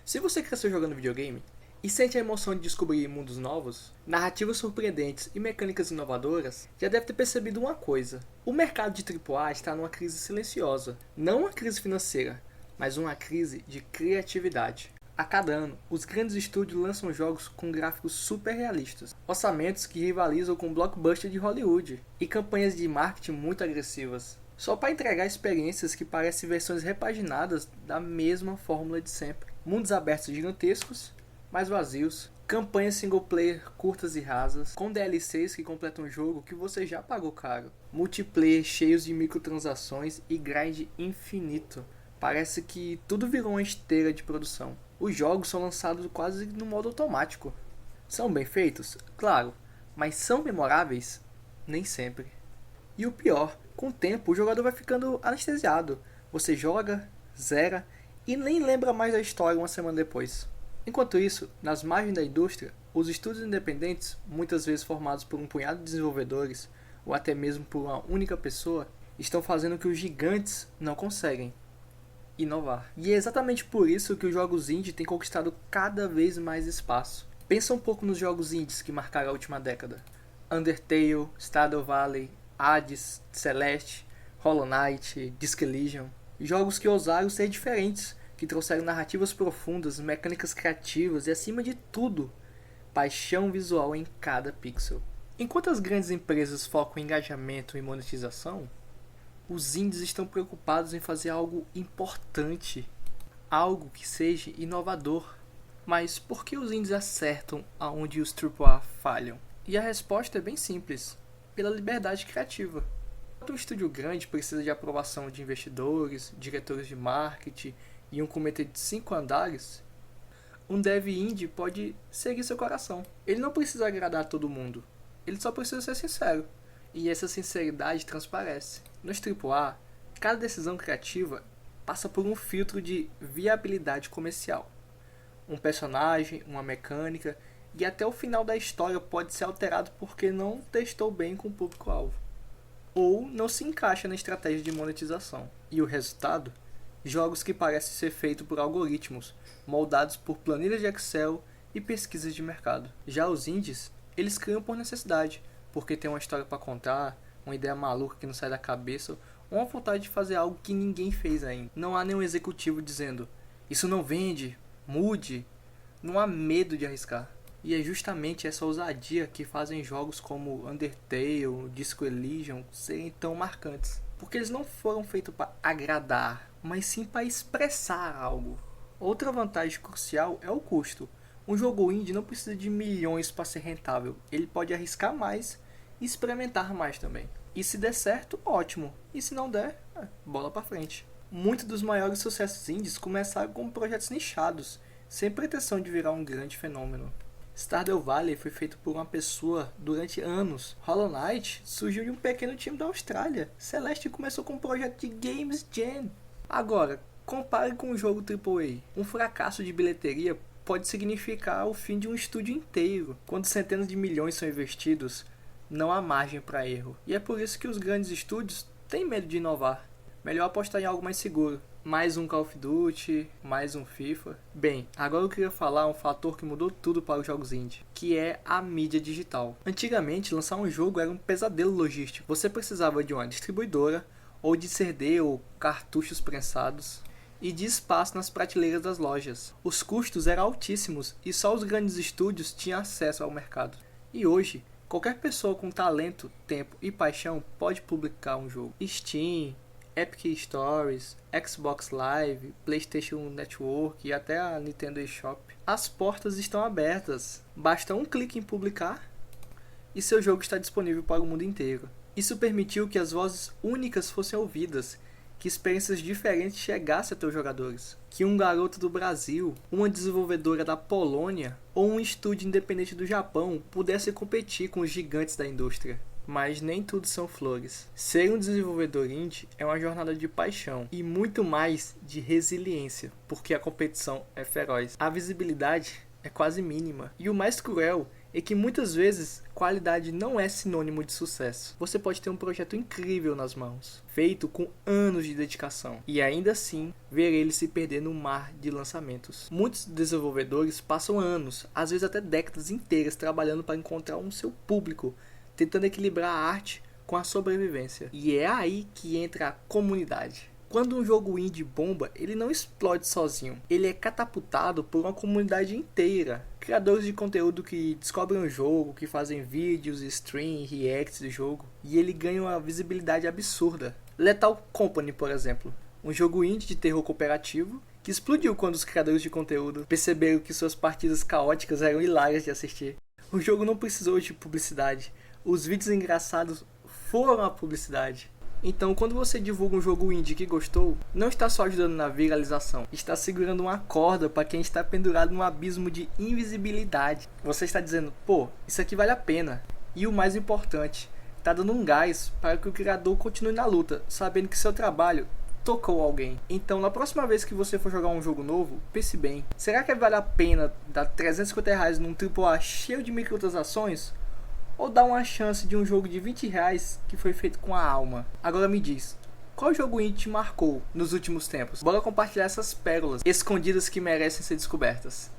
Se você cresceu jogando videogame e sente a emoção de descobrir mundos novos, narrativas surpreendentes e mecânicas inovadoras, já deve ter percebido uma coisa. O mercado de AAA está numa crise silenciosa. Não uma crise financeira, mas uma crise de criatividade. A cada ano, os grandes estúdios lançam jogos com gráficos super realistas, orçamentos que rivalizam com blockbusters de Hollywood e campanhas de marketing muito agressivas, só para entregar experiências que parecem versões repaginadas da mesma fórmula de sempre. Mundos abertos gigantescos, mais vazios, campanhas single player curtas e rasas, com DLCs que completam um jogo que você já pagou caro, multiplayer cheios de microtransações e grind infinito. Parece que tudo virou uma esteira de produção. Os jogos são lançados quase no modo automático. São bem feitos? Claro, mas são memoráveis? Nem sempre. E o pior, com o tempo o jogador vai ficando anestesiado. Você joga, zera e nem lembra mais da história uma semana depois. Enquanto isso, nas margens da indústria, os estúdios independentes, muitas vezes formados por um punhado de desenvolvedores ou até mesmo por uma única pessoa, estão fazendo o que os gigantes não conseguem: inovar. E é exatamente por isso que os jogos indie têm conquistado cada vez mais espaço. Pensa um pouco nos jogos indies que marcaram a última década: Undertale, Stardew Valley, Hades, Celeste, Hollow Knight, Disco Elysium. Jogos que ousaram ser diferentes, que trouxeram narrativas profundas, mecânicas criativas e, acima de tudo, paixão visual em cada pixel. Enquanto as grandes empresas focam em engajamento e monetização, os indies estão preocupados em fazer algo importante, algo que seja inovador. Mas por que os indies acertam aonde os AAA falham? E a resposta é bem simples: pela liberdade criativa. Enquanto um estúdio grande precisa de aprovação de investidores, diretores de marketing e um comitê de 5 andares, um dev indie pode seguir seu coração. Ele não precisa agradar a todo mundo, ele só precisa ser sincero. E essa sinceridade transparece. Nos AAA, cada decisão criativa passa por um filtro de viabilidade comercial. Um personagem, uma mecânica e até o final da história pode ser alterado porque não testou bem com o público-alvo, ou não se encaixa na estratégia de monetização. E o resultado? Jogos que parecem ser feitos por algoritmos, moldados por planilhas de Excel e pesquisas de mercado. Já os indies, eles criam por necessidade, porque tem uma história para contar, uma ideia maluca que não sai da cabeça, ou uma vontade de fazer algo que ninguém fez ainda. Não há nenhum executivo dizendo: isso não vende, mude. Não há medo de arriscar. E é justamente essa ousadia que fazem jogos como Undertale, Disco Elysium serem tão marcantes. Porque eles não foram feitos para agradar, mas sim para expressar algo. Outra vantagem crucial é o custo. Um jogo indie não precisa de milhões para ser rentável. Ele pode arriscar mais e experimentar mais também. E se der certo, ótimo. E se não der, bola para frente. Muitos dos maiores sucessos indies começaram como projetos nichados, sem pretensão de virar um grande fenômeno. Stardew Valley foi feito por uma pessoa durante anos. Hollow Knight surgiu de um pequeno time da Austrália. Celeste começou com um projeto de Games Jam. Agora, compare com um jogo AAA. Um fracasso de bilheteria pode significar o fim de um estúdio inteiro. Quando centenas de milhões são investidos, não há margem para erro. E é por isso que os grandes estúdios têm medo de inovar. Melhor apostar em algo mais seguro. Mais um Call of Duty, mais um FIFA. Bem, agora eu queria falar um fator que mudou tudo para os jogos indie, que é a mídia digital. Antigamente, lançar um jogo era um pesadelo logístico. Você precisava de uma distribuidora, ou de CD ou cartuchos prensados, e de espaço nas prateleiras das lojas. Os custos eram altíssimos e só os grandes estúdios tinham acesso ao mercado. E hoje, qualquer pessoa com talento, tempo e paixão pode publicar um jogo. Steam, Epic Stories, Xbox Live, PlayStation Network e até a Nintendo eShop. As portas estão abertas. Basta um clique em publicar e seu jogo está disponível para o mundo inteiro. Isso permitiu que as vozes únicas fossem ouvidas, que experiências diferentes chegassem a teus jogadores. Que um garoto do Brasil, uma desenvolvedora da Polônia ou um estúdio independente do Japão pudesse competir com os gigantes da indústria. Mas nem tudo são flores. Ser um desenvolvedor indie é uma jornada de paixão e muito mais de resiliência, porque a competição é feroz. A visibilidade é quase mínima. E o mais cruel é que muitas vezes qualidade não é sinônimo de sucesso. Você pode ter um projeto incrível nas mãos, feito com anos de dedicação, e ainda assim ver ele se perder no mar de lançamentos. Muitos desenvolvedores passam anos, às vezes até décadas inteiras, trabalhando para encontrar um seu público, tentando equilibrar a arte com a sobrevivência. E é aí que entra a comunidade. Quando um jogo indie bomba, ele não explode sozinho. Ele é catapultado por uma comunidade inteira. Criadores de conteúdo que descobrem o jogo, que fazem vídeos, stream, reacts do jogo. E ele ganha uma visibilidade absurda. Lethal Company, por exemplo. Um jogo indie de terror cooperativo que explodiu quando os criadores de conteúdo perceberam que suas partidas caóticas eram hilárias de assistir. O jogo não precisou de publicidade. Os vídeos engraçados foram a publicidade. Então, quando você divulga um jogo indie que gostou, não está só ajudando na viralização, está segurando uma corda para quem está pendurado num abismo de invisibilidade. Você está dizendo, pô, isso aqui vale a pena. E o mais importante, está dando um gás para que o criador continue na luta, sabendo que seu trabalho tocou alguém. Então, na próxima vez que você for jogar um jogo novo, pense bem, será que vale a pena dar R$350 num AAA cheio de microtransações? Ou dar uma chance de um jogo de R$20 que foi feito com a alma? Agora me diz, qual jogo indie te marcou nos últimos tempos? Bora compartilhar essas pérolas escondidas que merecem ser descobertas.